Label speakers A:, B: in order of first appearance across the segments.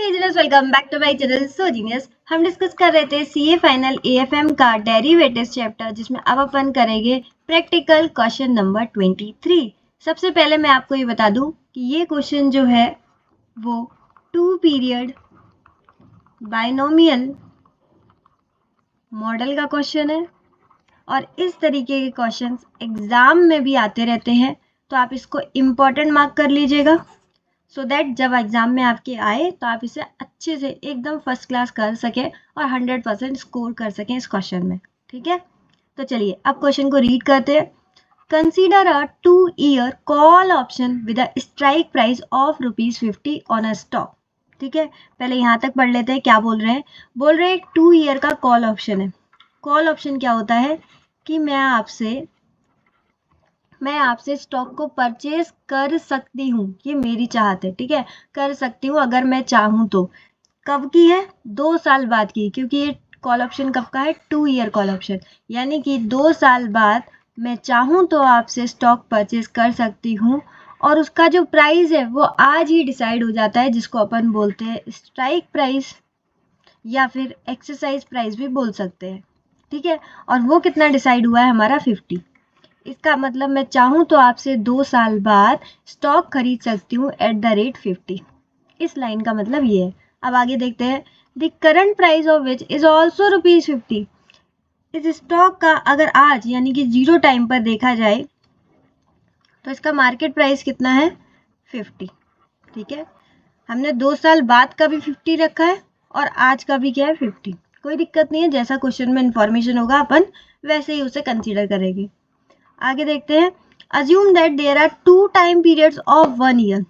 A: Genius, welcome back to my channel so genius. हम discuss कर रहे थे सीए फाइनल एएफएम का डेरिवेटिव्स चैप्टर, जिसमें अब अपन करेंगे प्रैक्टिकल क्वेश्चन नंबर 23। सबसे पहले मैं आपको ये बता दूं कि ये क्वेश्चन जो है वो 2 पीरियड बाइनोमियल मॉडल का क्वेश्चन है और इस तरीके के क्वेश्चंस एग्जाम में भी आते रहते हैं, तो आप इसको इम्पोर्टेंट मार्क कर लीजिएगा सो दैट जब एग्जाम में आपके आए तो आप इसे अच्छे से एकदम फर्स्ट क्लास कर सकें और 100% स्कोर कर सकें इस क्वेश्चन में। ठीक है, तो चलिए अब क्वेश्चन को रीड करते हैं। Consider a 2-year call option with a strike price of ₹50 on a stock. ठीक है, पहले यहाँ तक पढ़ लेते हैं क्या बोल रहे हैं। बोल रहे हैं 2 ईयर का कॉल ऑप्शन है। कॉल ऑप्शन क्या होता है कि मैं आपसे स्टॉक को परचेज कर सकती हूँ, ये मेरी चाहत है। ठीक है, कर सकती हूँ अगर मैं चाहूँ तो। कब की है? 2 साल बाद की, क्योंकि ये कॉल ऑप्शन कब का है? 2 ईयर कॉल ऑप्शन, यानी कि 2 साल बाद मैं चाहूँ तो आपसे स्टॉक परचेज कर सकती हूँ और उसका जो प्राइस है वो आज ही डिसाइड हो जाता है, जिसको अपन बोलते हैं स्ट्राइक प्राइस या फिर एक्सरसाइज प्राइस भी बोल सकते हैं। ठीक है, और वो कितना डिसाइड हुआ है? हमारा 50। इसका मतलब मैं चाहूँ तो आपसे 2 साल बाद स्टॉक खरीद सकती हूँ एट द रेट 50। इस लाइन का मतलब ये है। अब आगे देखते हैं। The current price of which is also ₹50। इस स्टॉक का अगर आज यानी कि 0 टाइम पर देखा जाए तो इसका मार्केट प्राइस कितना है? 50। ठीक है, हमने 2 साल बाद का भी 50 रखा है और आज का भी क्या है? 50। कोई दिक्कत नहीं है, जैसा क्वेश्चन में इंफॉर्मेशन होगा अपन वैसे ही उसे कंसीडर करेंगे। आगे देखते हैं। Assume that there are 2 time periods of 1 year.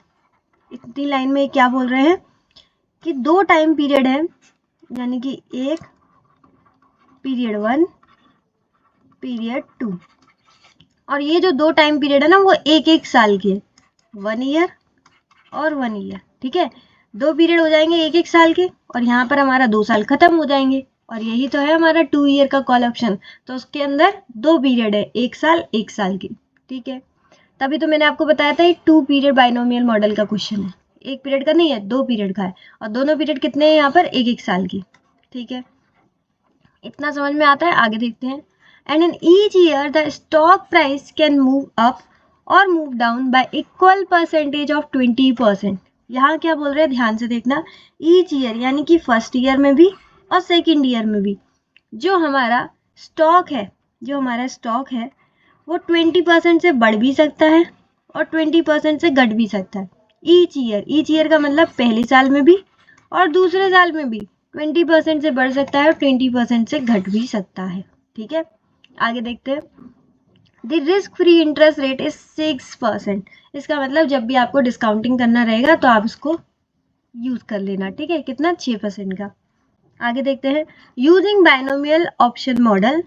A: इतनी लाइन में क्या बोल रहे हैं कि 2 टाइम पीरियड है, यानी कि एक पीरियड 1 पीरियड 2, और ये जो 2 टाइम पीरियड है ना वो एक साल के, 1 ईयर और 1 ईयर। ठीक है, 2 पीरियड हो जाएंगे एक साल के और यहाँ पर हमारा 2 साल खत्म हो जाएंगे, और यही तो है हमारा 2 ईयर का कॉल ऑप्शन। तो उसके अंदर 2 पीरियड है, एक साल की। ठीक है, तभी तो मैंने आपको बताया था ये 2 पीरियड बाइनोमियल मॉडल का क्वेश्चन है। एक पीरियड का नहीं है, 2 पीरियड का है, और दोनों पीरियड कितने हैं यहाँ पर? एक साल की। ठीक है, इतना समझ में आता है। आगे देखते हैं। And in each year the stock price can move up और move down by equal percentage of 20%। यहाँ क्या बोल रहे हैं, ध्यान से देखना। ईच ईयर यानी कि फर्स्ट ईयर में भी और सेकेंड ईयर में भी जो हमारा स्टॉक है वो 20% से बढ़ भी सकता है और 20% से घट भी सकता है। ईच ईयर का मतलब पहले साल में भी और दूसरे साल में भी 20% से बढ़ सकता है और 20% से घट भी सकता है। ठीक है, आगे देखते हैं। The risk free interest rate is 6%। इसका मतलब जब भी आपको डिस्काउंटिंग करना रहेगा तो आप इसको यूज कर लेना। ठीक है, कितना? 6% का। आगे देखते हैं। Using binomial option model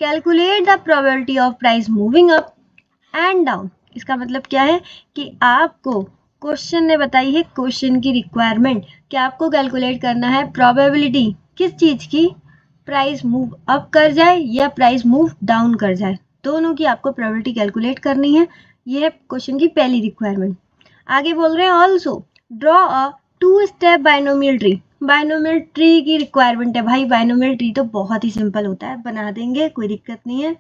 A: calculate the probability of price moving up and down. इसका मतलब क्या है कि आपको क्वेश्चन ने बताई है, क्वेश्चन की रिक्वायरमेंट कि आपको कैलकुलेट करना है प्रोबेबिलिटी किस चीज की? प्राइस मूव अप कर जाए या प्राइस मूव डाउन कर जाए, दोनों की आपको प्रोबेबिलिटी कैलकुलेट करनी है। ये है क्वेश्चन की पहली रिक्वायरमेंट। आगे बोल रहे हैं also draw a 2 step binomial tree. Binomial tree की रिक्वायरमेंट है भाई। बाइनोमियल ट्री तो बहुत ही सिंपल होता है, बना देंगे, कोई दिक्कत नहीं है।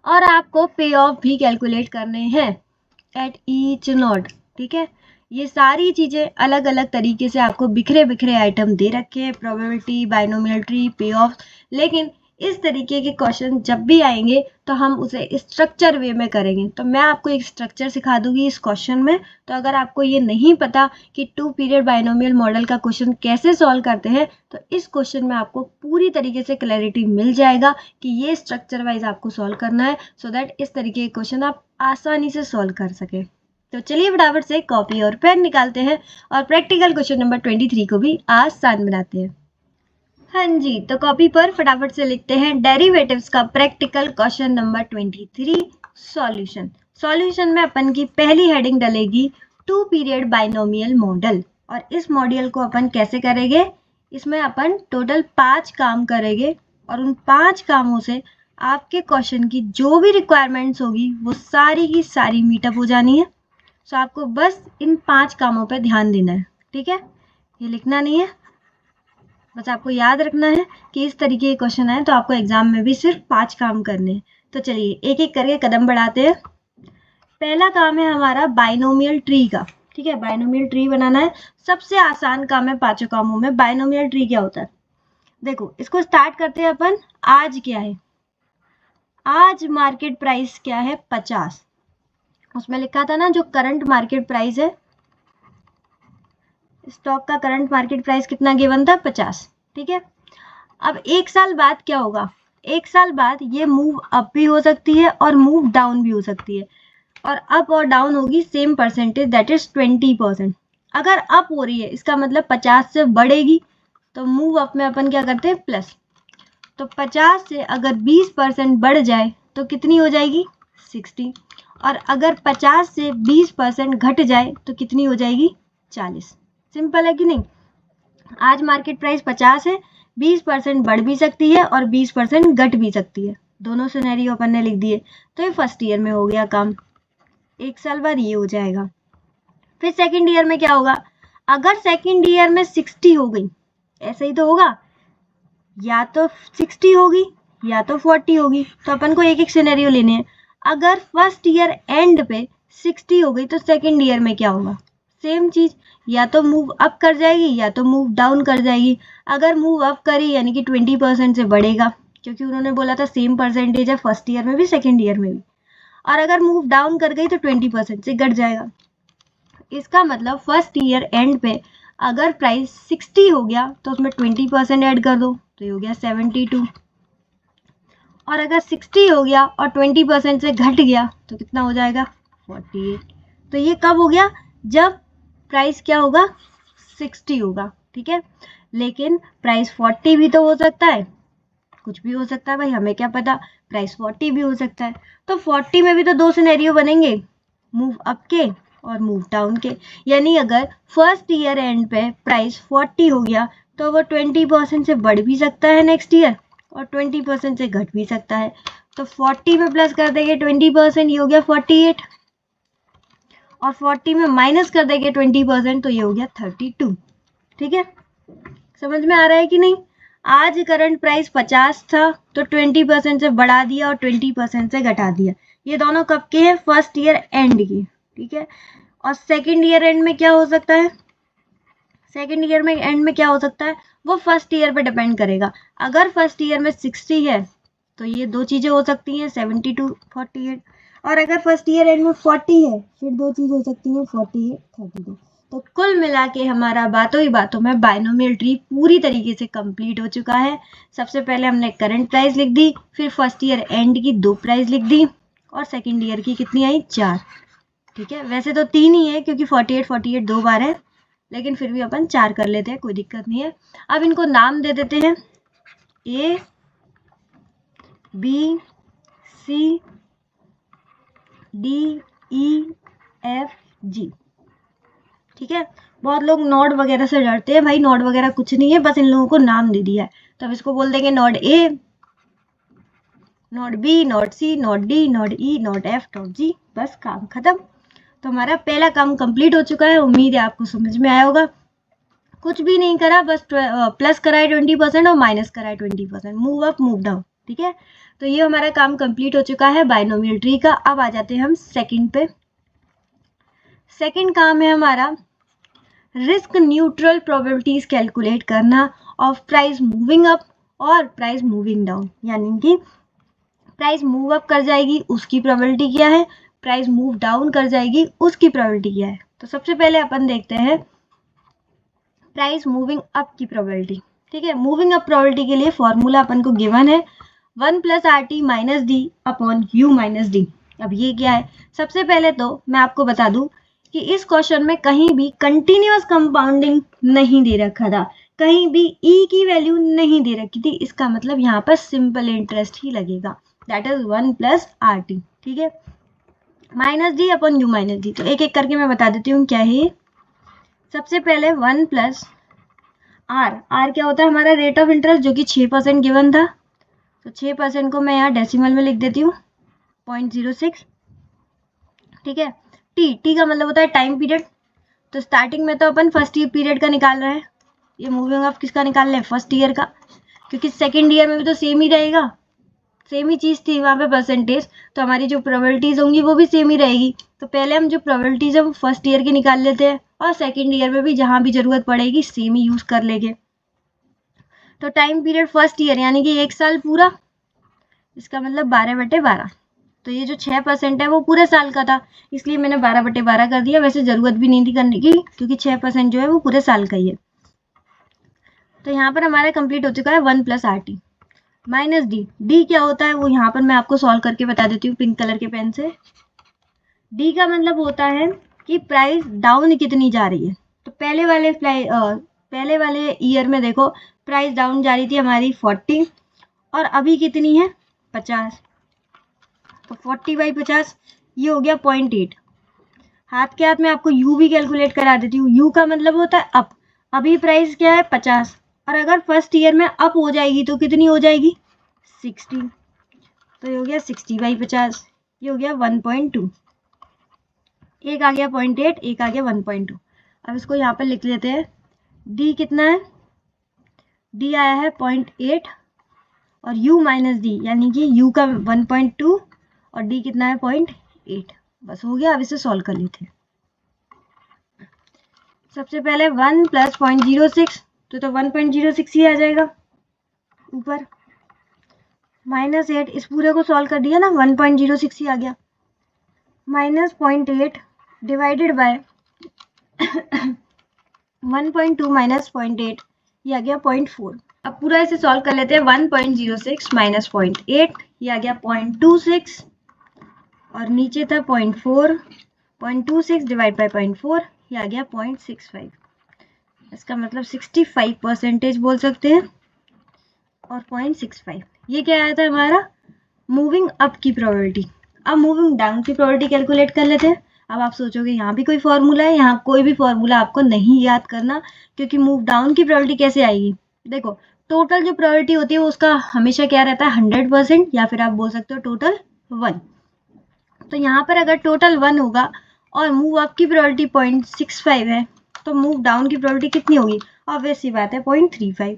A: और आपको पे ऑफ भी कैलकुलेट करने हैं एट ईच नोड। ठीक है, ये सारी चीजें अलग अलग तरीके से आपको बिखरे बिखरे आइटम दे रखे हैं, प्रोबेबिलिटी, बाइनोमियल ट्री, पे ऑफ। लेकिन इस तरीके के क्वेश्चन जब भी आएंगे तो हम उसे स्ट्रक्चर वे में करेंगे। तो मैं आपको एक स्ट्रक्चर सिखा दूंगी इस क्वेश्चन में। तो अगर आपको ये नहीं पता कि 2 पीरियड बाइनोमियल मॉडल का क्वेश्चन कैसे सॉल्व करते हैं, तो इस क्वेश्चन में आपको पूरी तरीके से क्लैरिटी मिल जाएगा कि ये स्ट्रक्चर वाइज आपको सॉल्व करना है, सो दैट इस तरीके के क्वेश्चन आप आसानी से सॉल्व कर सके। तो चलिए फटाफट से कॉपी और पेन निकालते हैं और प्रैक्टिकल क्वेश्चन नंबर 23 को भी आसान बनाते हैं। हाँ जी, तो कॉपी पर फटाफट से लिखते हैं डेरिवेटिव्स का practical question number 23 solution. Solution में अपन की पहली हेडिंग डलेगी 2 पीरियड बाइनोमियल मॉडल। और इस मॉड्यूल को अपन कैसे करेंगे? इसमें अपन टोटल 5 काम करेंगे और उन 5 कामों से आपके क्वेश्चन की जो भी रिक्वायरमेंट्स होगी वो सारी की सारी मीटअप हो जानी है। सो आपको बस इन 5 कामों पे ध्यान देना है। ठीक है, ये लिखना नहीं है, बस आपको याद रखना है कि इस तरीके के क्वेश्चन आए तो आपको एग्जाम में भी सिर्फ 5 काम करने हैं। तो चलिए एक एक करके कदम बढ़ाते हैं। पहला काम है हमारा बाइनोमियल ट्री का, ठीक है, बाइनोमियल ट्री बनाना है। सबसे आसान काम है 5 कामों में। बाइनोमियल ट्री क्या होता है, देखो इसको स्टार्ट करते हैं अपन। आज क्या है, आज मार्केट प्राइस क्या है 50। उसमें लिखा था ना जो करंट मार्केट प्राइस है, स्टॉक का करंट मार्केट प्राइस कितना गिवन था 50, ठीक है। अब एक साल बाद क्या होगा, एक साल बाद ये मूव अप भी हो सकती है और मूव डाउन भी हो सकती है, और अप और डाउन होगी सेम परसेंटेज, दैट इज 20%। अगर अप हो रही है इसका मतलब 50 से बढ़ेगी, तो मूव अप में अपन क्या करते हैं प्लस। तो 50 से अगर 20% बढ़ जाए तो कितनी हो जाएगी 60, और अगर 50 से 20% घट जाए तो कितनी हो जाएगी 40। सिंपल है कि नहीं। आज मार्केट प्राइस 50 है, 20% बढ़ भी सकती है और 20% घट भी सकती है, दोनों सिनेरियो अपन ने लिख दिए। तो ये फर्स्ट ईयर में हो गया काम, एक साल बाद ये हो जाएगा। फिर सेकंड ईयर में क्या होगा, अगर सेकंड ईयर में 60 हो गई, ऐसा ही तो होगा, या तो 60 होगी या तो 40 होगी, तो अपन को एक एक सिनेरियो लेने हैं। अगर फर्स्ट ईयर एंड पे 60 हो गई तो सेकंड ईयर में क्या होगा, सेम चीज, या तो मूव अप कर जाएगी या तो मूव डाउन कर जाएगी। अगर मूव अप करी यानी कि 20% से बढ़ेगा, क्योंकि उन्होंने बोला था सेम परसेंटेज है फर्स्ट ईयर में भी सेकंड ईयर में भी, और अगर मूव डाउन कर गई तो 20% से घट जाएगा। इसका मतलब फर्स्ट ईयर एंड पे अगर प्राइस 60 हो गया तो उसमें 20% ऐड कर दो, तो ये हो गया 72, और अगर 60 हो गया और 20% से घट गया तो कितना हो जाएगा 48। तो ये कब हो गया, जब प्राइस क्या होगा 60 होगा, ठीक है। लेकिन प्राइस 40 भी तो हो सकता है, कुछ भी हो सकता है भाई, हमें क्या पता, प्राइस 40 भी हो सकता है। तो 40 में भी तो दो सिनेरियो बनेंगे, मूव अप के और मूव डाउन के। यानी अगर फर्स्ट ईयर एंड पे प्राइस 40 हो गया तो वो 20% से बढ़ भी सकता है नेक्स्ट ईयर, और 20% से घट भी सकता है। तो 40 में प्लस कर देंगे 20%, ये हो गया 48, और 40 में माइनस कर देंगे 20%, तो ये हो गया 32, ठीक है। समझ में आ रहा है कि नहीं। आज करंट प्राइस 50 था तो 20% से बढ़ा दिया और 20% से घटा दिया। ये दोनों कब के हैं, फर्स्ट ईयर एंड के, ठीक है। और सेकंड ईयर एंड में क्या हो सकता है, सेकंड ईयर में एंड में क्या हो सकता है, वो फर्स्ट ईयर पे डिपेंड करेगा। अगर फर्स्ट ईयर में 60 है तो ये दो चीजें हो सकती हैं 72 48, और अगर फर्स्ट ईयर एंड में 40 है फिर दो चीज हो सकती हैं 48 32। तो कुल मिला के हमारा बातों ही बातों में बाइनोमियल ट्री पूरी तरीके से कंप्लीट हो चुका है। सबसे पहले हमने करंट प्राइस लिख दी, फिर फर्स्ट ईयर एंड की 2 प्राइस लिख दी, और सेकंड ईयर की कितनी आई 4, ठीक है। वैसे तो 3 ही है क्योंकि 48 48 2 बार है, लेकिन फिर भी अपन 4 कर लेते हैं, कोई दिक्कत नहीं है। अब इनको नाम दे देते हैं, A B C D E F G, ठीक है। बहुत लोग नोड वगैरह से डरते हैं, भाई नोड वगैरह कुछ नहीं है, बस इन लोगों को नाम दे दिया है। तो अब इसको बोल देंगे node A, node B, node C, node D, node E, node F, node G, बस काम खत्म। तो हमारा पहला काम कंप्लीट हो चुका है, उम्मीद है आपको समझ में आया होगा। कुछ भी नहीं करा, बस प्लस कराए 20% और माइनस कराए 20%, मूव अप मूव डाउन, ठीक है। तो ये हमारा काम कंप्लीट हो चुका है बाइनोमियल ट्री का। अब आ जाते हैं हम सेकंड पे। सेकंड काम है हमारा रिस्क न्यूट्रल प्रोबेबिलिटीज कैलकुलेट करना ऑफ प्राइस मूविंग अप और प्राइस मूविंग डाउन। यानी कि प्राइस मूव अप कर जाएगी उसकी प्रोबेबिलिटी क्या है, प्राइस मूव डाउन कर जाएगी उसकी प्रोबेबिलिटी क्या है। तो सबसे पहले अपन देखते हैं प्राइस मूविंग अप की प्रोबेबिलिटी, ठीक है। मूविंग अप प्रोबेबिलिटी के लिए फॉर्मूला अपन को गिवन है 1 + RT - D upon U - D। अब ये क्या है, सबसे पहले तो मैं आपको बता दूं कि इस क्वेश्चन में कहीं भी कंटिन्यूअस कंपाउंडिंग नहीं दे रखा था, कहीं भी E की वैल्यू नहीं दे रखी थी। इसका मतलब यहाँ पर सिंपल इंटरेस्ट ही लगेगा, दैट इज 1 + RT, ठीक है, -D अपॉन U - D। तो एक एक करके मैं बता देती हूँ क्या है। सबसे पहले 1 + R क्या होता है हमारा रेट ऑफ इंटरेस्ट, जो कि 6% गिवन था। तो 6% को मैं यहाँ डेसिमल में लिख देती हूँ 0.06, ठीक है। टी का मतलब होता है टाइम पीरियड। तो स्टार्टिंग में तो अपन फर्स्ट ईयर पीरियड का निकाल रहे हैं, ये मूविंग अप किसका निकाल लें, फर्स्ट ईयर का, क्योंकि सेकेंड ईयर में भी तो सेम ही रहेगा, सेम ही चीज़ थी वहाँ पे परसेंटेज, तो हमारी जो प्रोबेबिलिटीज होंगी वो भी सेम ही रहेगी। तो पहले हम जो प्रोबेबिलिटीज है वो फर्स्ट ईयर की निकाल लेते हैं और सेकेंड ईयर में भी जहाँ भी जरूरत पड़ेगी सेम ही यूज़ कर लेंगे। तो टाइम पीरियड फर्स्ट ईयर यानी कि 1 साल पूरा, इसका मतलब 12/12। तो ये जो 6% है वो पूरे साल का था, इसलिए मैंने 12/12 कर दिया। वैसे ज़रूरत भी नहीं थी करने की, क्योंकि 6% जो है वो पूरे साल का ही है। तो यहाँ पर हमारा कंप्लीट हो चुका है 1 + RT माइनस डी। डी क्या होता है वो यहाँ पर मैं आपको सॉल्व करके बता देती हूँ पिंक कलर के पेन से। डी का मतलब होता है कि प्राइस डाउन कितनी जा रही है। तो पहले वाले ईयर में देखो प्राइस डाउन जा रही थी हमारी 40 और अभी कितनी है 50। तो 40/50 ये हो गया 0.8। हाथ के हाथ में आपको यू भी कैलकुलेट करा देती हूँ। यू का मतलब होता है अप, अभी प्राइस क्या है 50 और अगर फर्स्ट ईयर में अप हो जाएगी तो कितनी हो जाएगी 60। तो ये हो गया 60/50, ये हो गया 1.2। एक आ गया 0.8, एक आ गया 1.2। अब इसको यहाँ पर लिख लेते हैं। डी कितना है, डी आया है 0.8 और u माइनस डी यानी कि u का 1.2 और d कितना है 0.8। बस हो गया। अब इसे सॉल्व कर लेते हैं। सबसे पहले 1 + 0.06 तो 1.06 ही आ जाएगा ऊपर, -8 इस पूरे को सॉल्व कर दिया ना 1.06 ही आ गया, -0.8 डिवाइडेड बाय 1.2 माइनस 0.8 ये आ गया 0.4। अब पूरा इसे सॉल्व कर लेते हैं। 1.06 माइनस 0.8 ये आ गया 0.26 और नीचे था 0.4, 0.26 डिवाइड बाय 0.4 ये आ गया 0.65। इसका मतलब 65% बोल सकते हैं और 0.65 ये क्या आया था हमारा मूविंग अप की प्रोबेबिलिटी। अब मूविंग डाउन की प्रोबेबिलिटी कैलकुलेट कर लेते हैं। अब आप सोचोगे यहाँ भी कोई फॉर्मूला है, यहाँ कोई भी फॉर्मूला आपको नहीं याद करना, क्योंकि मूव डाउन की प्रोबेबिलिटी कैसे आएगी। देखो टोटल जो प्रोबेबिलिटी होती है वो उसका हमेशा क्या रहता है 100%, या फिर आप बोल सकते हो टोटल 1। तो यहाँ पर अगर टोटल 1 होगा और मूव अप की प्रोबेबिलिटी 0.65 है तो मूव डाउन की प्रोबेबिलिटी कितनी होगी, ऑब्वियस सी बात है 0.35,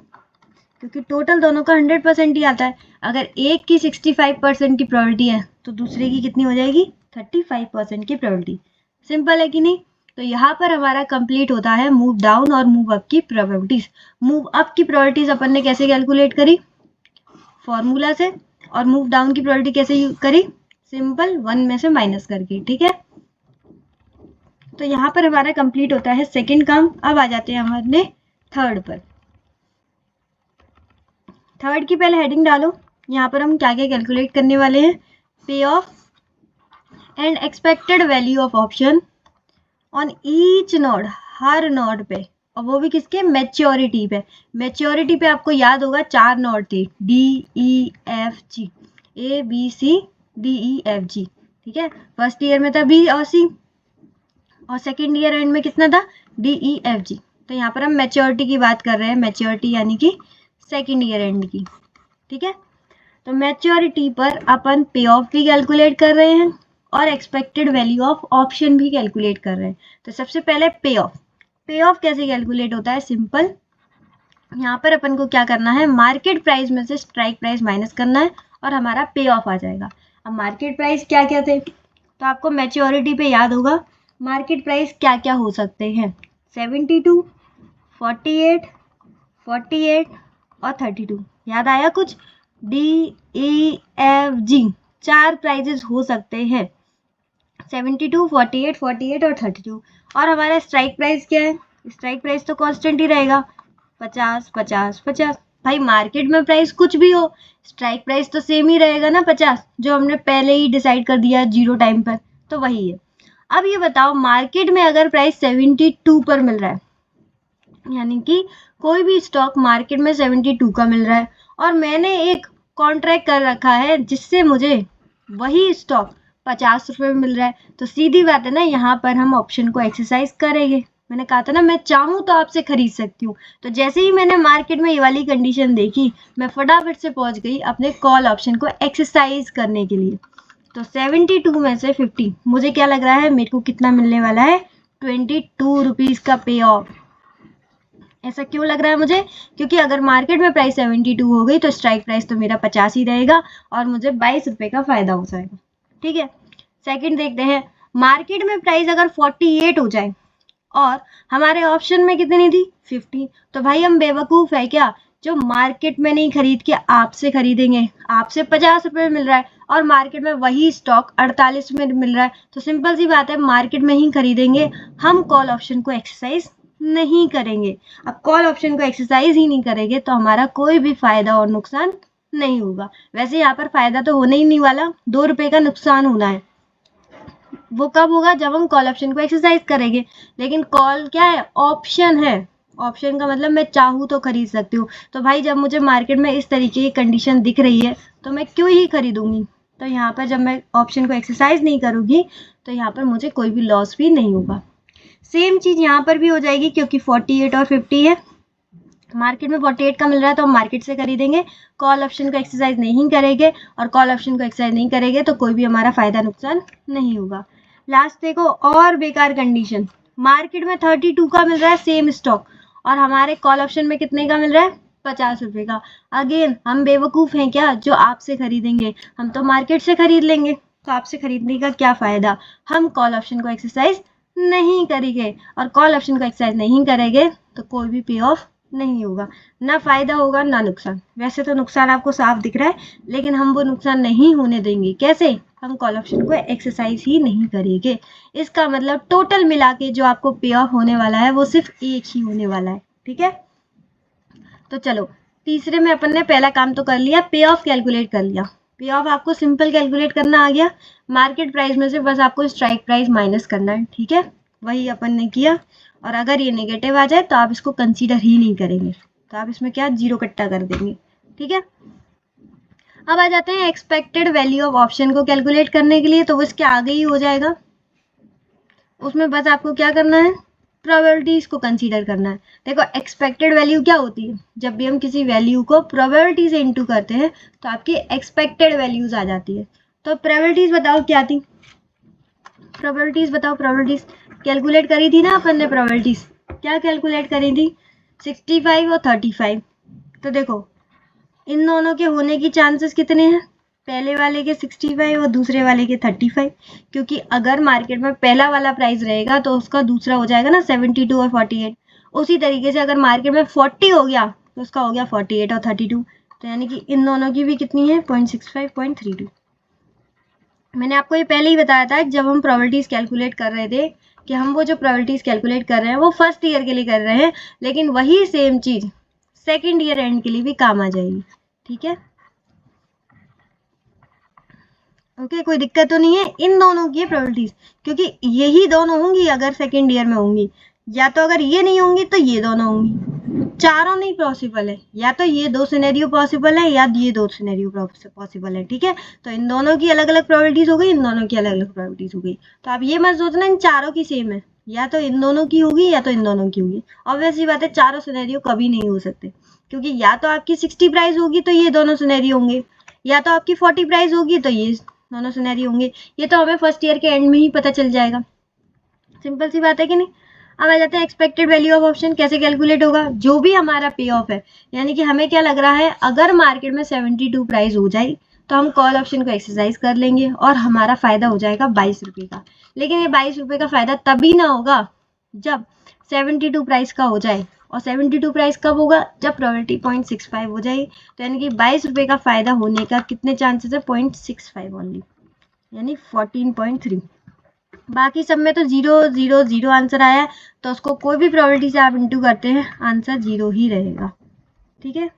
A: क्योंकि टोटल दोनों का 100% ही आता है। अगर एक की 65% की प्रोबेबिलिटी है तो दूसरे की कितनी हो जाएगी 35% की प्रोबेबिलिटी। सिंपल है कि नहीं। तो यहाँ पर हमारा कंप्लीट होता है मूव डाउन और मूव अप की प्रोबेबिलिटीज। मूव अप की प्रोबेबिलिटीज अपन ने कैसे कैलकुलेट करी, फॉर्मूला से, और मूव डाउन की प्रोबेबिलिटी कैसे करी, सिंपल 1 में से माइनस करके। ठीक है, तो यहाँ पर हमारा कंप्लीट होता है सेकेंड काम। अब आ जाते हैं हमारे थर्ड पर। थर्ड की पहले हेडिंग डालो। यहाँ पर हम क्या क्या कैलकुलेट करने वाले हैं, पे of and expected value of option on each node, her node पे, और वो भी किसके मैच्योरिटी पे। मैच्योरिटी पे आपको याद होगा 4 नोड थे, DEFG, ABCDEFG। ठीक है, फर्स्ट ईयर में था B और C और सेकेंड ईयर एंड में कितना था DEFG। तो यहाँ पर हम मैच्योरिटी की बात कर रहे हैं, मैच्योरिटी यानी कि सेकेंड ईयर एंड की। ठीक है, तो मैच्योरिटी पर अपन पे ऑफ भी कैलकुलेट कर रहे हैं और एक्सपेक्टेड वैल्यू ऑफ ऑप्शन भी कैलकुलेट कर रहे हैं। तो सबसे पहले पे ऑफ। पे ऑफ कैसे कैलकुलेट होता है, सिंपल, यहाँ पर अपन को क्या करना है, मार्केट प्राइस में से स्ट्राइक प्राइस माइनस करना है और हमारा पे ऑफ आ जाएगा। अब मार्केट प्राइस क्या क्या थे, तो आपको मैच्योरिटी पे याद होगा मार्केट प्राइस क्या क्या हो सकते हैं, 72, 48, 48 और 32। याद आया कुछ, DEFG 4 प्राइजेस हो सकते हैं, 72, 48, 48 और 32। और हमारा स्ट्राइक प्राइस क्या है, स्ट्राइक प्राइस तो कांस्टेंट ही रहेगा 50, 50, 50। भाई मार्केट में प्राइस कुछ भी हो, स्ट्राइक प्राइस तो सेम ही रहेगा ना 50, जो हमने पहले ही डिसाइड कर दिया 0 टाइम पर, तो वही है। अब ये बताओ मार्केट में अगर प्राइस 72 पर मिल रहा है, यानी कि कोई भी स्टॉक मार्केट में 72 का मिल रहा है और मैंने एक कॉन्ट्रैक्ट कर रखा है जिससे मुझे वही स्टॉक 50 रुपये में मिल रहा है, तो सीधी बात है ना, यहाँ पर हम ऑप्शन को एक्सरसाइज करेंगे। मैंने कहा था ना मैं चाहूँ तो आपसे खरीद सकती हूँ। तो जैसे ही मैंने मार्केट में ये वाली कंडीशन देखी, मैं फटाफट से पहुंच गई अपने कॉल ऑप्शन को एक्सरसाइज करने के लिए। तो 72 में से 50, मुझे क्या लग रहा है मेरे को कितना मिलने वाला है, 22 रुपीज़ का पे ऑफ। ऐसा क्यों लग रहा है मुझे? क्योंकि अगर मार्केट में प्राइस 72 हो गई तो स्ट्राइक प्राइस तो मेरा 50 ही रहेगा और मुझे 22 रुपए का फायदा हो जाएगा। ठीक है, सेकंड देखते हैं, मार्केट में प्राइस अगर 48 हो जाए और हमारे ऑप्शन में कितनी थी 50, तो भाई हम बेवकूफ है क्या जो मार्केट में नहीं खरीद के आपसे खरीदेंगे? आपसे 50 रुपए में मिल रहा है और मार्केट में वही स्टॉक 48 में मिल रहा है, तो सिंपल सी बात है मार्केट में ही खरीदेंगे, हम कॉल ऑप्शन को एक्सरसाइज नहीं करेंगे। अब कॉल ऑप्शन को एक्सरसाइज ही नहीं करेंगे तो हमारा कोई भी फायदा और नुकसान नहीं होगा। वैसे यहाँ पर फायदा तो होने ही नहीं वाला, 2 रुपए का नुकसान होना है, वो कब होगा? जब हम कॉल ऑप्शन को एक्सरसाइज करेंगे। लेकिन कॉल क्या है? ऑप्शन है। ऑप्शन का मतलब मैं चाहूँ तो खरीद सकती हूँ। तो भाई जब मुझे मार्केट में इस तरीके की कंडीशन दिख रही है तो मैं क्यों ही खरीदूंगी? तो यहाँ पर जब मैं ऑप्शन को एक्सरसाइज नहीं करूंगी तो यहाँ पर मुझे कोई भी लॉस भी नहीं होगा। सेम चीज यहाँ पर भी हो जाएगी, क्योंकि 48 और 50 है, मार्केट में 48 का मिल रहा है तो हम मार्केट से खरीदेंगे, कॉल ऑप्शन को एक्सरसाइज नहीं करेंगे, और कॉल ऑप्शन को एक्सरसाइज नहीं करेंगे तो कोई भी हमारा फायदा नुकसान नहीं होगा। लास्ट देखो, और बेकार कंडीशन, मार्केट में 32 का मिल रहा है सेम स्टॉक और हमारे कॉल ऑप्शन में कितने का मिल रहा है? 50 रुपए का। अगेन हम बेवकूफ हैं क्या जो आपसे खरीदेंगे? हम तो मार्केट से खरीद लेंगे, तो आपसे खरीदने का क्या फायदा? हम कॉल ऑप्शन को एक्सरसाइज नहीं करेंगे, और कॉल ऑप्शन को एक्सरसाइज नहीं करेंगे तो कोई भी पे ऑफ नहीं होगा, ना फायदा होगा ना नुकसान। वैसे तो नुकसान आपको साफ दिख रहा है, लेकिन हम वो नुकसान नहीं होने देंगे। कैसे? हम कॉल ऑप्शन को एक्सरसाइज ही नहीं करेंगे। इसका मतलब टोटल मिला के जो आपको पे ऑफ होने वाला है वो सिर्फ एक ही होने वाला है। ठीक है, तो चलो तीसरे में अपन ने पहला काम तो कर लिया, पे ऑफ कैलकुलेट कर लिया। पे ऑफ आपको सिंपल कैलकुलेट करना आ गया, मार्केट प्राइस में से बस आपको स्ट्राइक प्राइस माइनस करना है। ठीक है, वही अपन ने किया, और अगर ये नेगेटिव आ जाए तो आप इसको कंसीडर ही नहीं करेंगे, तो आप इसमें क्या जीरो कट्टा कर देंगे। ठीक है, अब आ जाते हैं एक्सपेक्टेड वैल्यू ऑफ ऑप्शन को कैलकुलेट करने के लिए, तो वो इसके आगे ही हो जाएगा। उसमें बस आपको क्या करना है? प्रोबेबिलिटीज को कंसीडर करना है। देखो एक्सपेक्टेड वैल्यू क्या होती है? जब भी हम किसी वैल्यू को प्रोबेबिलिटी से इनटू करते हैं तो आपकी एक्सपेक्टेड वैल्यूज आ जाती है। तो प्रोबेबिलिटीज बताओ क्या थी? प्रोबेबिलिटीज बताओ, प्रोबेबिलिटीज कैलकुलेट करी थी ना अपन ने। प्रोबेबिलिटीज क्या कैलकुलेट करी थी? 65 और 35। तो देखो इन दोनों के होने की चांसेस कितने हैं? पहले वाले के 65 और दूसरे वाले के 35, क्योंकि अगर मार्केट में पहला वाला प्राइस रहेगा तो उसका दूसरा हो जाएगा ना 72 और 48। उसी तरीके से अगर मार्केट में 40 हो गया तो उसका हो गया 48 और 32, तो यानी कि इन दोनों की भी कितनी है? 0.65, 0.32। मैंने आपको ये पहले ही बताया था जब हम प्रोबेबिलिटीज कैलकुलेट कर रहे थे कि हम वो जो प्रोबेबिलिटीज कैलकुलेट कर रहे हैं वो फर्स्ट ईयर के लिए कर रहे हैं, लेकिन वही सेम चीज सेकेंड ईयर एंड के लिए भी काम आ जाएगी। ठीक है, ओके, कोई दिक्कत तो नहीं है। इन दोनों की प्रोबेबिलिटीज, क्योंकि यही दोनों होंगी अगर सेकेंड ईयर में होंगी, या तो अगर ये नहीं होंगी तो ये दोनों होंगी। चारों नहीं पॉसिबल है, या तो ये दो सिनेरियो पॉसिबल है या ये दो सिनेरियो पॉसिबल है। ठीक है, तो इन दोनों की अलग अलग प्रोबेबिलिटीज हो गई, इन दोनों की अलग अलग प्रोबेबिलिटीज हो गई। तो आप ये मत सोचना इन चारों की सेम है, या तो इन दोनों की होगी या तो इन दोनों की होगी। ऑब्वियसली बात है चारों सिनेरियो कभी नहीं हो सकते, क्योंकि या तो आपकी 60 प्राइस होगी तो ये दोनों सिनेरियो होंगे, या तो आपकी 40 प्राइस होगी तो ये दोनों सिनेरियो होंगे। ये तो हमें फर्स्ट ईयर के एंड में ही पता चल जाएगा। सिंपल सी बात है कि नहीं। अब आ जाते हैं एक्सपेक्टेड वैल्यू ऑफ ऑप्शन कैसे कैलकुलेट होगा। जो भी हमारा पे ऑफ है, यानी कि हमें क्या लग रहा है, अगर मार्केट में 72 प्राइस हो जाए तो हम कॉल ऑप्शन को एक्सरसाइज कर लेंगे और हमारा फायदा हो जाएगा 22 रुपये का। लेकिन ये 22 रुपये का फायदा तभी ना होगा जब 72 प्राइस का हो जाए, और 72 प्राइस कब होगा? जब प्रोबेबिलिटी 0.65 हो जाए। तो यानी कि 22 रुपये का फायदा होने का कितने चांसेस है? 0.65 ओनली, यानी 14.3। बाकी सब में तो 0 0 0 आंसर आया है, तो उसको कोई भी प्रोबेबिलिटी से आप इंटू करते हैं आंसर 0 ही रहेगा। ठीक है,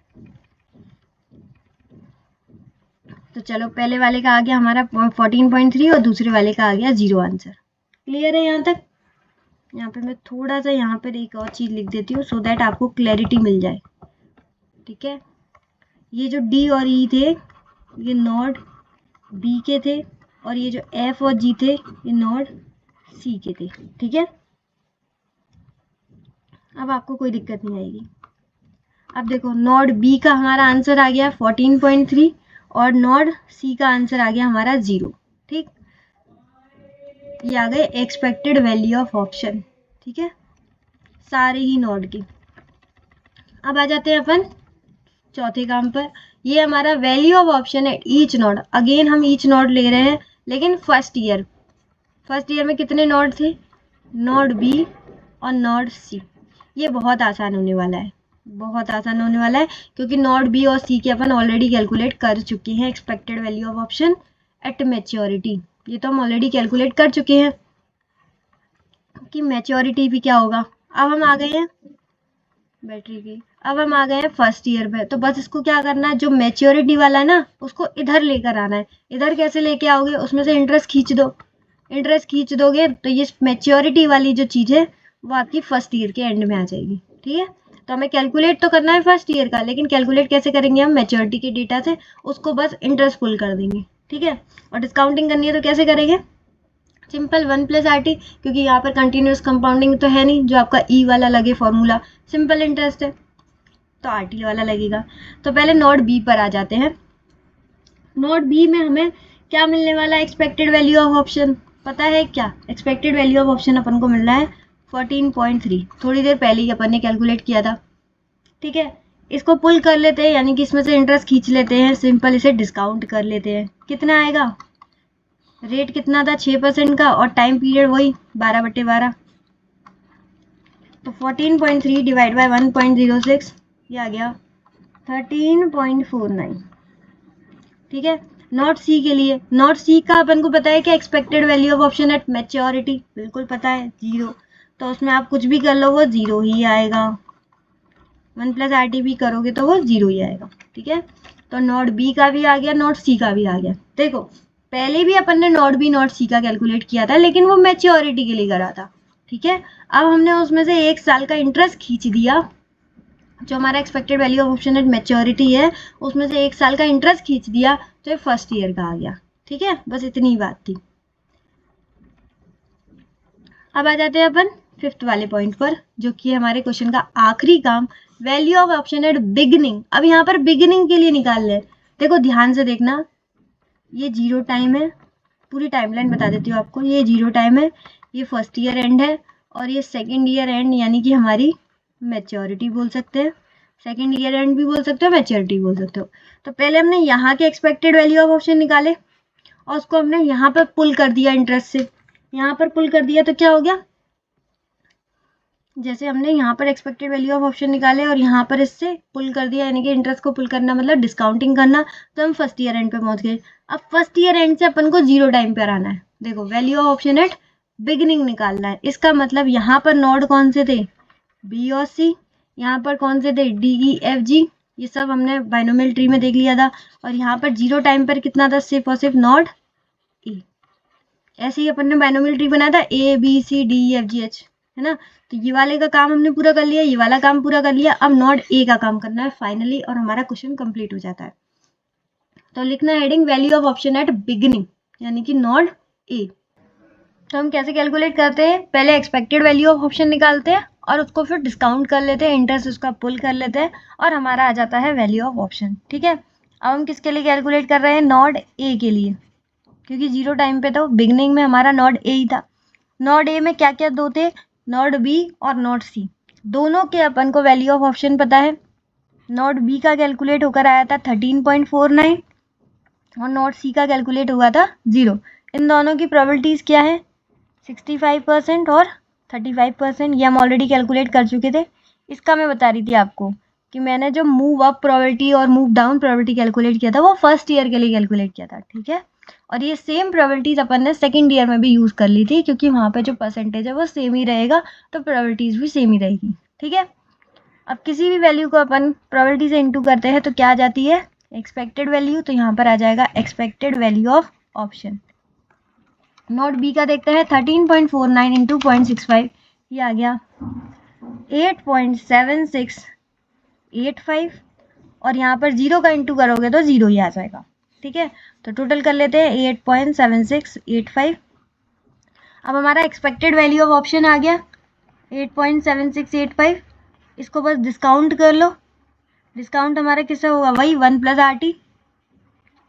A: तो चलो पहले वाले का आ गया हमारा 14.3 और दूसरे वाले का आ गया 0 आंसर। क्लियर है यहाँ तक? यहाँ पे मैं थोड़ा सा यहाँ पर एक और चीज लिख देती हूँ सो दैट आपको क्लैरिटी मिल जाए। ठीक है, ये जो डी और ई थे ये नॉड बी के थे, और ये जो एफ और जी थे ये नॉड सी के थे। ठीक है, अब आपको कोई दिक्कत नहीं आएगी। अब देखो नॉड बी का हमारा आंसर आ गया 14.3 और नॉड सी का आंसर आ गया हमारा 0। ठीक, ये आ गए एक्सपेक्टेड वैल्यू ऑफ ऑप्शन। ठीक है, सारे ही नॉड के। अब आ जाते हैं अपन चौथे काम पर। ये हमारा वैल्यू ऑफ ऑप्शन है ईच नोड। अगेन हम ईच नोड ले रहे हैं, लेकिन फर्स्ट ईयर में कितने नोड थे? नोड बी और नोड सी। ये बहुत आसान होने वाला है, बहुत आसान होने वाला है, क्योंकि नोड बी और सी के अपन ऑलरेडी कैलकुलेट कर चुके हैं expected value of option at maturity. ये तो हम ऑलरेडी कैलकुलेट कर चुके हैं कि मैच्योरिटी भी क्या होगा। अब हम आ गए हैं बैटरी की, अब हम आ गए हैं फर्स्ट ईयर पे। तो बस इसको क्या करना है, जो मैच्योरिटी वाला है ना उसको इधर लेकर आना है। इधर कैसे लेके आओगे, उसमें से इंटरेस्ट खींच दो। इंटरेस्ट खींच दोगे तो ये मैच्योरिटी वाली जो चीज़ है वो आपकी फर्स्ट ईयर के एंड में आ जाएगी। ठीक है, तो हमें कैलकुलेट तो करना है फर्स्ट ईयर का, लेकिन कैलकुलेट कैसे करेंगे हम? मैच्योरिटी के डेटा से उसको बस इंटरेस्ट पुल कर देंगे। ठीक है, और डिस्काउंटिंग करनी है तो कैसे करेंगे? सिंपल 1+RT, क्योंकि यहाँ पर कंटिन्यूस कंपाउंडिंग तो है नहीं जो आपका ई वाला लगे फॉर्मूला, सिंपल इंटरेस्ट है तो RT वाला लगेगा। तो पहले नोड बी पर आ जाते हैं। नोड बी में हमें क्या मिलने वाला है? Expected value of option. पता है क्या एक्सपेक्टेड वैल्यू ऑफ ऑप्शन अपन को मिल रहा है? 14.3। थोड़ी देर पहले ही अपन ने कैलकुलेट किया था। ठीक है, इसको पुल कर लेते हैं, यानी कि इसमें से इंटरेस्ट खींच लेते हैं, सिंपल इसे डिस्काउंट कर लेते हैं। कितना आएगा? रेट कितना था? 6% का, और टाइम पीरियड वही 12/12। तो 14.3 डिवाइड बाई 1.06, ये आ गया 13.49। ठीक है, नॉट सी के लिए, नॉट सी का अपन को पता है कि expected value of option at maturity, बिल्कुल पता है, 0। तो उसमें आप कुछ भी कर लो वो 0 ही आएगा। 1+RT भी करोगे तो वो 0 ही आएगा। ठीक है, तो नॉट बी का भी आ गया, नॉट सी का भी आ गया। देखो पहले भी अपन ने नॉट बी नॉट सी का कैलकुलेट किया था, लेकिन वो मैच्योरिटी के लिए करा था। ठीक है, अब हमने उसमें से 1 साल का इंटरेस्ट खींच दिया। जो हमारा expected value of option at maturity है उसमें से 1 साल का इंटरेस्ट खींच दिया, तो ये फर्स्ट ईयर का आ गया। ठीक है, बस इतनी ही बात थी। अब आ जाते हैं अपन फिफ्थ वाले पॉइंट पर, जो कि हमारे क्वेश्चन का आखिरी काम, value of option at beginning. अब यहाँ पर बिगिनिंग के लिए निकाल ले। देखो ध्यान से देखना, ये 0 टाइम है, पूरी टाइमलाइन बता देती हूँ आपको। ये 0 टाइम है, ये फर्स्ट ईयर एंड है, और ये सेकेंड ईयर एंड यानी कि हमारी मैच्योरिटी बोल सकते हैं। सेकेंड ईयर एंड भी बोल सकते हो, मैच्योरिटी बोल सकते हो। तो पहले हमने यहाँ के एक्सपेक्टेड वैल्यू ऑफ ऑप्शन निकाले और उसको हमने यहाँ पर पुल कर दिया इंटरेस्ट से। यहाँ पर पुल कर दिया तो क्या हो गया? जैसे हमने यहाँ पर एक्सपेक्टेड वैल्यू ऑफ ऑप्शन निकाले और यहाँ पर इससे पुल कर दिया, यानी कि इंटरेस्ट को पुल करना मतलब डिस्काउंटिंग करना, तो हम फर्स्ट ईयर एंड पे पहुंच गए। अब फर्स्ट ईयर एंड से अपन को 0 टाइम पर आना है। देखो value of option at beginning निकालना है। इसका मतलब यहाँ पर नोड कौन से थे? बी और सी। यहाँ पर कौन से थे? डी ई एफ जी। ये सब हमने बाइनोमियल ट्री में देख लिया था। और यहाँ पर 0 टाइम पर कितना था? सिर्फ और सिर्फ नोड ए। ऐसे ही अपन ने बाइनोमियल ट्री बनाया था, A B C D E F G H, है ना। तो ये वाले का काम हमने पूरा कर लिया, ये वाला काम पूरा कर लिया। अब नोड ए का काम करना है फाइनली, और हमारा क्वेश्चन कंप्लीट हो जाता है। तो लिखना heading value of option at beginning, यानी कि नोड ए। तो हम कैसे कैलकुलेट करते हैं? पहले एक्सपेक्टेड वैल्यू ऑफ ऑप्शन निकालते हैं और उसको फिर डिस्काउंट कर लेते हैं, इंटरेस्ट उसका पुल कर लेते हैं, और हमारा आ जाता है वैल्यू ऑफ ऑप्शन। ठीक है, अब हम किसके लिए कैलकुलेट कर रहे हैं? नोड ए के लिए, क्योंकि 0 टाइम पे तो बिगनिंग में हमारा नोड ए ही था। नोड ए में क्या क्या दो थे? नोड बी और नोड सी। दोनों के अपन को वैल्यू ऑफ ऑप्शन पता है। नोड बी का कैलकुलेट होकर आया था 13.49 और नोड सी का कैलकुलेट हुआ था 0। इन दोनों की प्रोबेबिलिटीज क्या है? 65% और 35%। ये हम ऑलरेडी कैलकुलेट कर चुके थे। इसका मैं बता रही थी आपको कि मैंने जो मूव अप प्रोबेबिलिटी और मूव डाउन प्रोबेबिलिटी कैलकुलेट किया था वो फर्स्ट ईयर के लिए कैलकुलेट किया था। ठीक है, और ये सेम प्रोबेबिलिटीज अपन ने सेकेंड ईयर में भी यूज़ कर ली थी, क्योंकि वहाँ पे जो परसेंटेज है वो सेम ही रहेगा, तो प्रोबेबिलिटीज भी सेम ही रहेगी। ठीक है, अब किसी भी वैल्यू को अपन प्रोबेबिलिटी से इंटू करते हैं तो क्या आ जाती है? Expected value. तो यहाँ पर आ जाएगा expected value of option. Note B का देखते हैं, 13.49 इंटू 0.65, ये आ गया 8.7685, और यहाँ पर 0 का इंटू करोगे तो 0 ही आ जाएगा। ठीक है, तो टोटल कर लेते हैं 8.7685। अब हमारा एक्सपेक्टेड वैल्यू ऑफ ऑप्शन आ गया 8.7685। इसको बस डिस्काउंट कर लो। डिस्काउंट हमारा किससे होगा? वही 1+RT।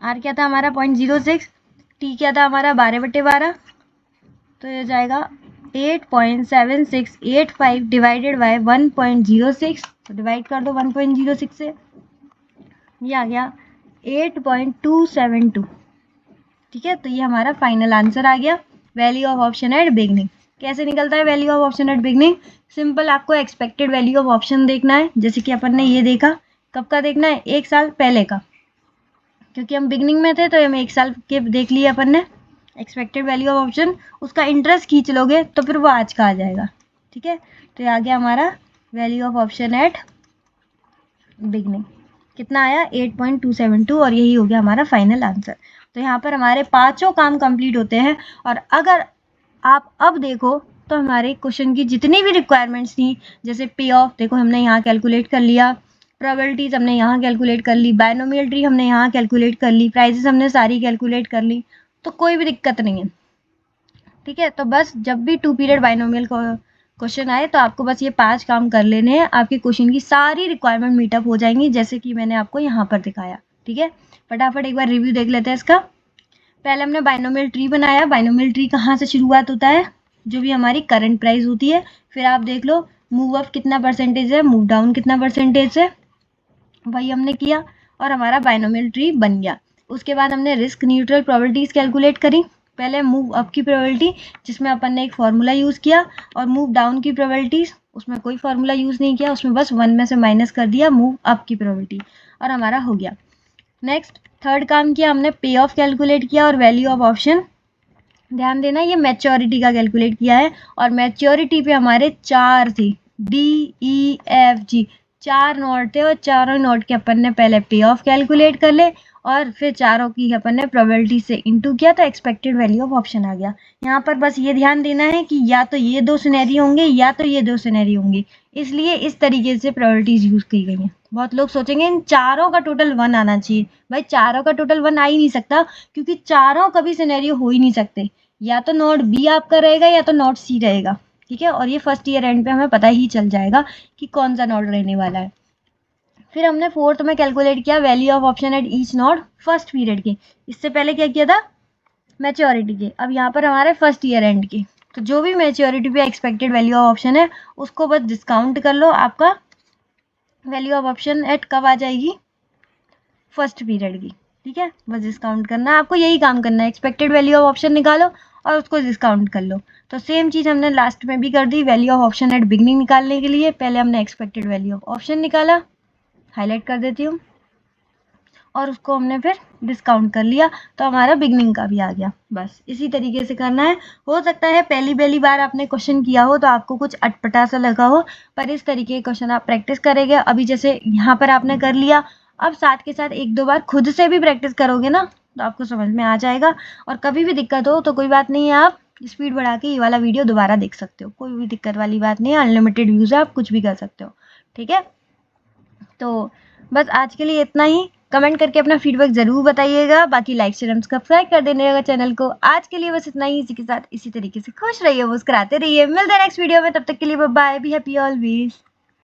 A: आर क्या था हमारा? 0.06। टी क्या था हमारा? 12/12। तो ये जाएगा 8.7685 डिवाइडेड बाय 1.06, तो डिवाइड कर दो 1.06 से, ये आ गया 8.272। ठीक है, तो ये हमारा फाइनल आंसर आ गया value of option at beginning. कैसे निकलता है value of option at beginning? Simple, आपको एक्सपेक्टेड वैल्यू ऑफ ऑप्शन देखना है, जैसे कि अपन ने ये देखा। कब का देखना है? 1 साल पहले का, क्योंकि हम बिगनिंग में थे तो हम 1 साल के देख लिए अपन ने एक्सपेक्टेड वैल्यू ऑफ ऑप्शन। उसका इंटरेस्ट खींच लोगे तो फिर वो आज का आ जाएगा। ठीक है, तो ये आ गया हमारा value of option at beginning. कितना आया? 8.272, और यही हो गया हमारा फाइनल आंसर। तो यहाँ पर हमारे पांचों काम कंप्लीट होते हैं। और अगर आप अब देखो तो हमारे क्वेश्चन की जितनी भी रिक्वायरमेंट्स थी, जैसे पे ऑफ देखो हमने यहाँ कैलकुलेट कर लिया, प्रोबेबिलिटीज हमने यहाँ कैलकुलेट कर ली, बायनोमियल ट्री हमने यहाँ कैलकुलेट कर ली, प्राइसेस हमने सारी कैलकुलेट कर ली, तो कोई भी दिक्कत नहीं है। ठीक है, तो बस जब भी 2 पीरियड बायनोमियल क्वेश्चन आए तो आपको बस ये 5 काम कर लेने हैं, आपके क्वेश्चन की सारी रिक्वायरमेंट मीटअप हो जाएंगी, जैसे कि मैंने आपको यहाँ पर दिखाया। ठीक है, फटाफट एक बार रिव्यू देख लेते हैं इसका। पहले हमने बायनोमियल ट्री बनाया। बायनोमियल ट्री कहाँ से शुरुआत होता है? जो भी हमारी करंट प्राइस होती है। फिर आप देख लो मूव अप कितना परसेंटेज है, मूव डाउन कितना परसेंटेज है, वही हमने किया और हमारा बायनोमियल ट्री बन गया। उसके बाद हमने रिस्क न्यूट्रल प्रोबेबिलिटीज कैलकुलेट करी। पहले मूव अप की प्रोबेबिलिटी, जिसमें अपन ने एक फार्मूला यूज़ किया, और मूव डाउन की प्रोबेबिलिटीज, उसमें कोई फार्मूला यूज़ नहीं किया, उसमें बस 1 में से माइनस कर दिया मूव अप की प्रोबेबिलिटी, और हमारा हो गया। नेक्स्ट थर्ड काम किया हमने, पे ऑफ कैलकुलेट किया और वैल्यू ऑफ ऑप्शन। ध्यान देना, ये मैच्योरिटी का कैलकुलेट किया है, और मैच्योरिटी पे हमारे 4 थे, DEFG 4 नोट थे, और चारों नोट के अपन ने पहले पे ऑफ कैलकुलेट कर ले, और फिर चारों की अपन ने प्रोबेबिलिटी से इनटू किया, तो एक्सपेक्टेड वैल्यू ऑफ ऑप्शन आ गया। यहाँ पर बस ये ध्यान देना है कि या तो ये 2 सिनेरियो होंगे या तो ये 2 सिनेरियो होंगे, इसलिए इस तरीके से प्रोबेबिलिटीज यूज की गई हैं। बहुत लोग सोचेंगे इन चारों का टोटल 1 आना चाहिए। भाई चारों का टोटल 1 आ ही नहीं सकता, क्योंकि चारों कभी सिनेरियो हो ही नहीं सकते। या तो नोट बी आपका रहेगा या तो नोट सी रहेगा। ठीक है, और ये फर्स्ट ईयर एंड पे हमें पता ही चल जाएगा कि कौन सा नोट रहने वाला है। फिर हमने फोर्थ में कैलकुलेट किया value of option at each node first period के। इससे पहले क्या किया था? मैच्योरिटी के। अब यहाँ पर हमारे फर्स्ट ईयर एंड के, तो जो भी मैच्योरिटी पे एक्सपेक्टेड वैल्यू ऑफ ऑप्शन है उसको बस डिस्काउंट कर लो। आपका वैल्यू ऑफ ऑप्शन एट कब आ जाएगी? फर्स्ट पीरियड की। ठीक है, बस डिस्काउंट करना है आपको, यही काम करना है। एक्सपेक्टेड वैल्यू ऑफ ऑप्शन निकालो और उसको डिस्काउंट कर लो। तो सेम चीज़ हमने लास्ट में भी कर दी। Value of option at beginning निकालने के लिए पहले हमने एक्सपेक्टेड वैल्यू ऑफ ऑप्शन निकाला, हाईलाइट कर देती हूँ, और उसको हमने फिर डिस्काउंट कर लिया, तो हमारा बिगनिंग का भी आ गया। बस इसी तरीके से करना है। हो सकता है पहली बार आपने क्वेश्चन किया हो तो आपको कुछ अटपटा सा लगा हो, पर इस तरीके के क्वेश्चन आप प्रैक्टिस करेंगे। अभी जैसे यहाँ पर आपने कर लिया, अब साथ के साथ 1-2 बार खुद से भी प्रैक्टिस करोगे ना तो आपको समझ में आ जाएगा। और कभी भी दिक्कत हो तो कोई बात नहीं है, आप स्पीड बढ़ा के ये वाला वीडियो दोबारा देख सकते हो, कोई भी दिक्कत वाली बात नहीं है। अनलिमिटेड व्यूज है, आप कुछ भी कर सकते हो। ठीक है, तो बस आज के लिए इतना ही। कमेंट करके अपना फीडबैक जरूर बताइएगा। बाकी लाइक शेयर एंड सब्सक्राइब कर देना चैनल को। आज के लिए बस इतना ही। इसी के साथ इसी तरीके से खुश रहिए, मुस्कुराते रहिए। मिलते हैं नेक्स्ट वीडियो में, तब तक के लिए bye bye, be happy always.